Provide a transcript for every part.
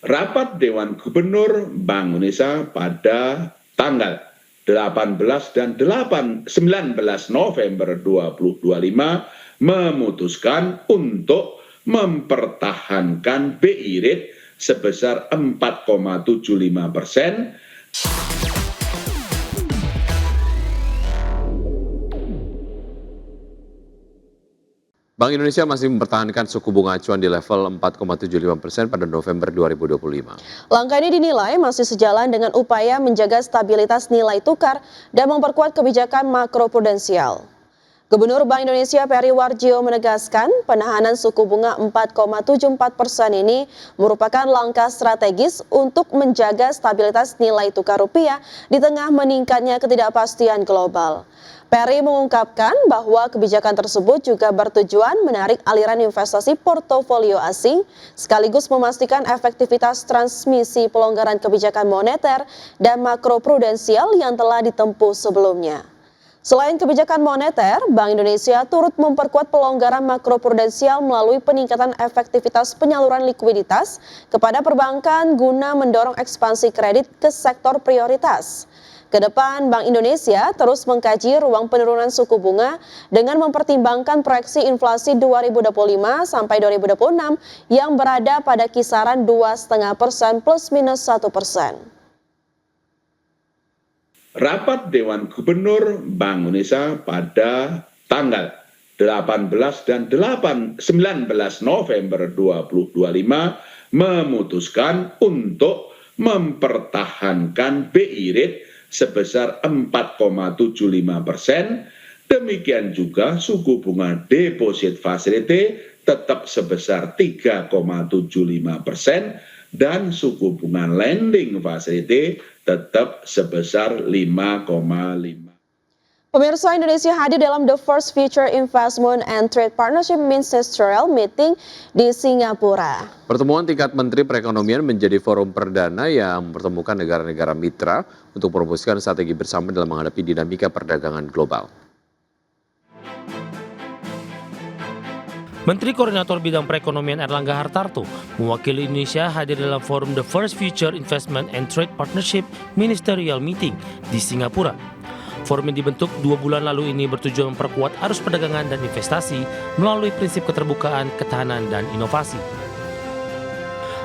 Rapat Dewan Gubernur Bank Indonesia pada tanggal 18 dan 19 November 2025 memutuskan untuk mempertahankan BI rate sebesar 4,75%. Bank Indonesia masih mempertahankan suku bunga acuan di level 4,75% pada November 2025. Langkah ini dinilai masih sejalan dengan upaya menjaga stabilitas nilai tukar dan memperkuat kebijakan makroprudensial. Gubernur Bank Indonesia Peri Warjio menegaskan penahanan suku bunga 4,74% ini merupakan langkah strategis untuk menjaga stabilitas nilai tukar rupiah di tengah meningkatnya ketidakpastian global. Peri mengungkapkan bahwa kebijakan tersebut juga bertujuan menarik aliran investasi portofolio asing sekaligus memastikan efektivitas transmisi pelonggaran kebijakan moneter dan makroprudensial yang telah ditempuh sebelumnya. Selain kebijakan moneter, Bank Indonesia turut memperkuat pelonggaran makroprudensial melalui peningkatan efektivitas penyaluran likuiditas kepada perbankan guna mendorong ekspansi kredit ke sektor prioritas. Kedepan, Bank Indonesia terus mengkaji ruang penurunan suku bunga dengan mempertimbangkan proyeksi inflasi 2025 sampai 2026 yang berada pada kisaran 2,5% plus minus 1%. Rapat Dewan Gubernur Bank Indonesia pada tanggal 18 dan 19 November 2025 memutuskan untuk mempertahankan BI rate sebesar 4,75%. Demikian juga suku bunga deposit facility tetap sebesar 3,75% dan suku bunga lending facility tetap sebesar 5,5%. Pemirsa, Indonesia hadir dalam The First Future Investment and Trade Partnership Ministerial Meeting di Singapura. Pertemuan tingkat Menteri Perekonomian menjadi forum perdana yang mempertemukan negara-negara mitra untuk merumuskan strategi bersama dalam menghadapi dinamika perdagangan global. Menteri Koordinator Bidang Perekonomian Erlangga Hartarto mewakili Indonesia hadir dalam forum The First Future Investment and Trade Partnership Ministerial Meeting di Singapura. Forum yang dibentuk 2 bulan lalu ini bertujuan memperkuat arus perdagangan dan investasi melalui prinsip keterbukaan, ketahanan, dan inovasi.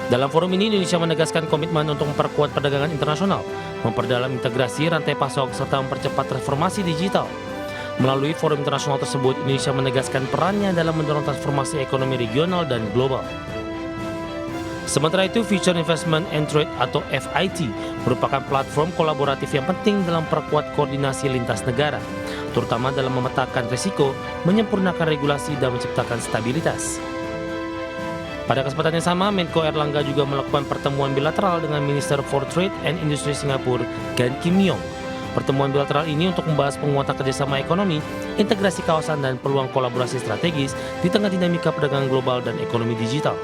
Dalam forum ini, Indonesia menegaskan komitmen untuk memperkuat perdagangan internasional, memperdalam integrasi rantai pasok, serta mempercepat transformasi digital. Melalui forum internasional tersebut, Indonesia menegaskan perannya dalam mendorong transformasi ekonomi regional dan global. Sementara itu, Future Investment and Trade atau FIT merupakan platform kolaboratif yang penting dalam memperkuat koordinasi lintas negara, terutama dalam memetakan risiko, menyempurnakan regulasi, dan menciptakan stabilitas. Pada kesempatan yang sama, Menko Erlangga juga melakukan pertemuan bilateral dengan Minister for Trade and Industry Singapura, Gan Kim Yong. Pertemuan bilateral ini untuk membahas penguatan kerjasama ekonomi, integrasi kawasan, dan peluang kolaborasi strategis di tengah dinamika perdagangan global dan ekonomi digital.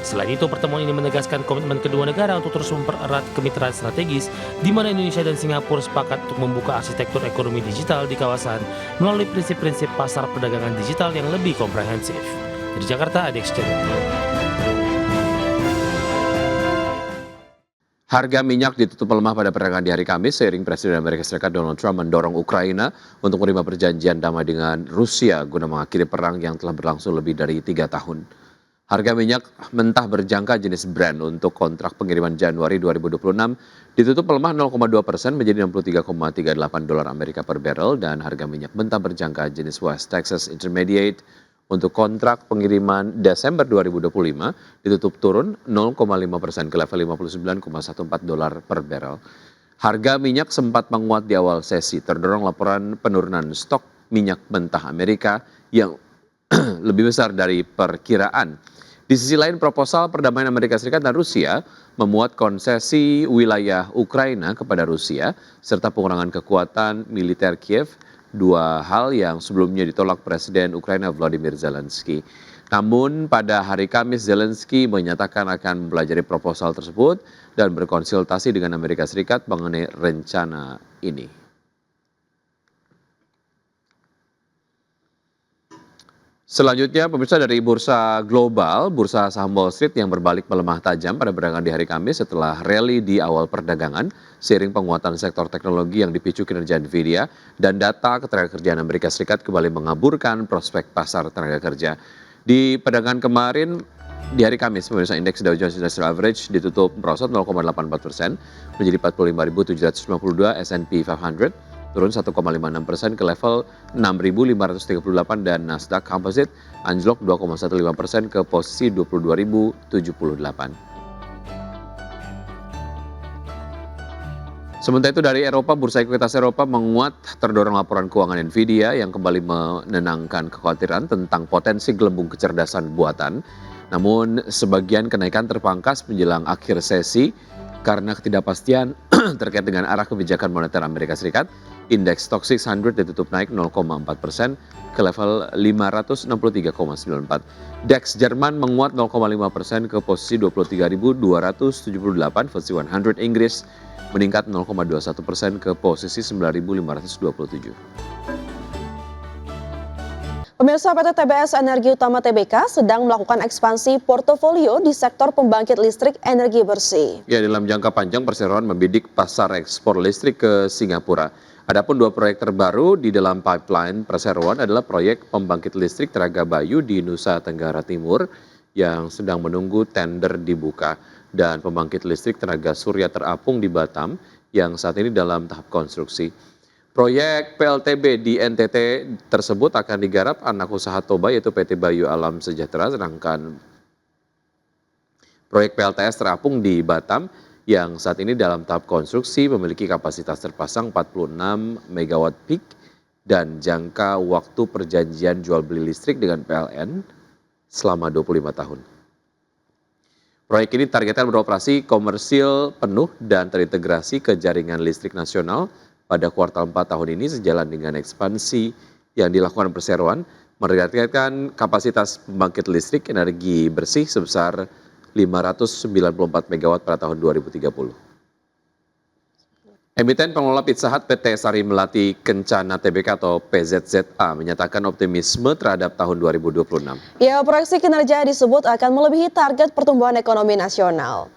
Selain itu, pertemuan ini menegaskan komitmen kedua negara untuk terus mempererat kemitraan strategis, di mana Indonesia dan Singapura sepakat untuk membuka arsitektur ekonomi digital di kawasan melalui prinsip-prinsip pasar perdagangan digital yang lebih komprehensif. Dari Jakarta, Adex Channel. Harga minyak ditutup melemah pada perdagangan di hari Kamis seiring Presiden Amerika Serikat Donald Trump mendorong Ukraina untuk menerima perjanjian damai dengan Rusia guna mengakhiri perang yang telah berlangsung lebih dari 3 tahun. Harga minyak mentah berjangka jenis Brent untuk kontrak pengiriman Januari 2026 ditutup melemah 0,2% menjadi $63,38 Amerika per barrel, dan harga minyak mentah berjangka jenis West Texas Intermediate untuk kontrak pengiriman Desember 2025 ditutup turun 0,5% ke level $59,14 per barrel. Harga minyak sempat menguat di awal sesi, terdorong laporan penurunan stok minyak mentah Amerika yang lebih besar dari perkiraan. Di sisi lain, proposal perdamaian Amerika Serikat dan Rusia memuat konsesi wilayah Ukraina kepada Rusia serta pengurangan kekuatan militer Kiev, 2 hal yang sebelumnya ditolak Presiden Ukraina Volodymyr Zelensky. Namun pada hari Kamis, Zelensky menyatakan akan mempelajari proposal tersebut dan berkonsultasi dengan Amerika Serikat mengenai rencana ini. Selanjutnya, pemirsa, dari bursa global, bursa saham Wall Street yang berbalik melemah tajam pada perdagangan di hari Kamis setelah rally di awal perdagangan, seiring penguatan sektor teknologi yang dipicu kinerja Nvidia dan data ketenagakerjaan Amerika Serikat kembali mengaburkan prospek pasar tenaga kerja. Di perdagangan kemarin, di hari Kamis, pemirsa, indeks Dow Jones Industrial Average ditutup merosot 0,84% menjadi 45.752, S&P 500 turun 1,56% ke level 6.538 dan Nasdaq Composite anjlok 2,15% ke posisi 22.078. Sementara itu dari Eropa, bursa ekuitas Eropa menguat terdorong laporan keuangan Nvidia yang kembali menenangkan kekhawatiran tentang potensi gelembung kecerdasan buatan. Namun sebagian kenaikan terpangkas menjelang akhir sesi karena ketidakpastian terkait dengan arah kebijakan moneter Amerika Serikat. Indeks Stoxx 600 ditutup naik 0,4% ke level 563,94. DAX Jerman menguat 0,5% ke posisi 23.278, FTSE 100 Inggris meningkat 0,21% ke posisi 9.527. Pemirsa, PT TBS Energi Utama Tbk sedang melakukan ekspansi portofolio di sektor pembangkit listrik energi bersih. Ya, dalam jangka panjang perseroan membidik pasar ekspor listrik ke Singapura. Adapun dua proyek terbaru di dalam pipeline perseroan adalah proyek pembangkit listrik Telaga Bayu di Nusa Tenggara Timur yang sedang menunggu tender dibuka dan pembangkit listrik tenaga surya terapung di Batam yang saat ini dalam tahap konstruksi. Proyek PLTB di NTT tersebut akan digarap anak usaha Toba yaitu PT Bayu Alam Sejahtera, sedangkan proyek PLTS terapung di Batam yang saat ini dalam tahap konstruksi memiliki kapasitas terpasang 46 MW peak dan jangka waktu perjanjian jual beli listrik dengan PLN selama 25 tahun. Proyek ini targetkan beroperasi komersil penuh dan terintegrasi ke jaringan listrik nasional pada kuartal 4 tahun ini sejalan dengan ekspansi yang dilakukan perseroan menargetkan kapasitas pembangkit listrik energi bersih sebesar 594 MW pada tahun 2030. Emiten pengelola Pizza Hut PT Sari Melati Kencana Tbk atau PZZA menyatakan optimisme terhadap tahun 2026. Ya, proyeksi kinerja disebut akan melebihi target pertumbuhan ekonomi nasional.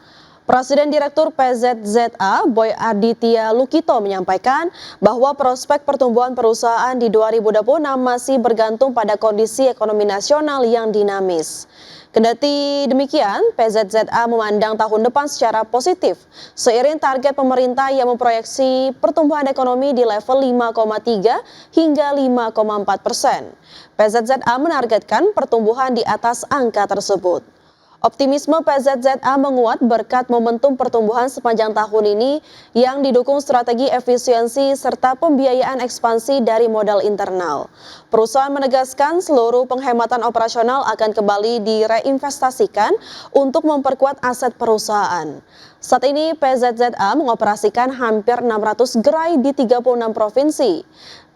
Presiden Direktur PZZA Boy Aditya Lukito menyampaikan bahwa prospek pertumbuhan perusahaan di 2026 masih bergantung pada kondisi ekonomi nasional yang dinamis. Kendati demikian, PZZA memandang tahun depan secara positif seiring target pemerintah yang memproyeksi pertumbuhan ekonomi di level 5,3 hingga 5,4%. PZZA menargetkan pertumbuhan di atas angka tersebut. Optimisme PZZA menguat berkat momentum pertumbuhan sepanjang tahun ini yang didukung strategi efisiensi serta pembiayaan ekspansi dari modal internal. Perusahaan menegaskan seluruh penghematan operasional akan kembali direinvestasikan untuk memperkuat aset perusahaan. Saat ini PZZA mengoperasikan hampir 600 gerai di 36 provinsi.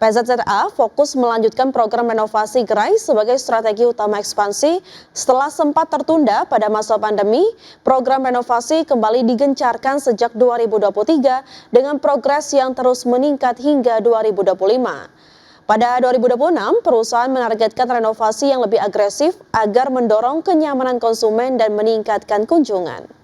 PZZA fokus melanjutkan program renovasi gerai sebagai strategi utama ekspansi setelah sempat tertunda pada masa pandemi. Program renovasi kembali digencarkan sejak 2023 dengan progres yang terus meningkat hingga 2025. Pada 2026, perusahaan menargetkan renovasi yang lebih agresif agar mendorong kenyamanan konsumen dan meningkatkan kunjungan.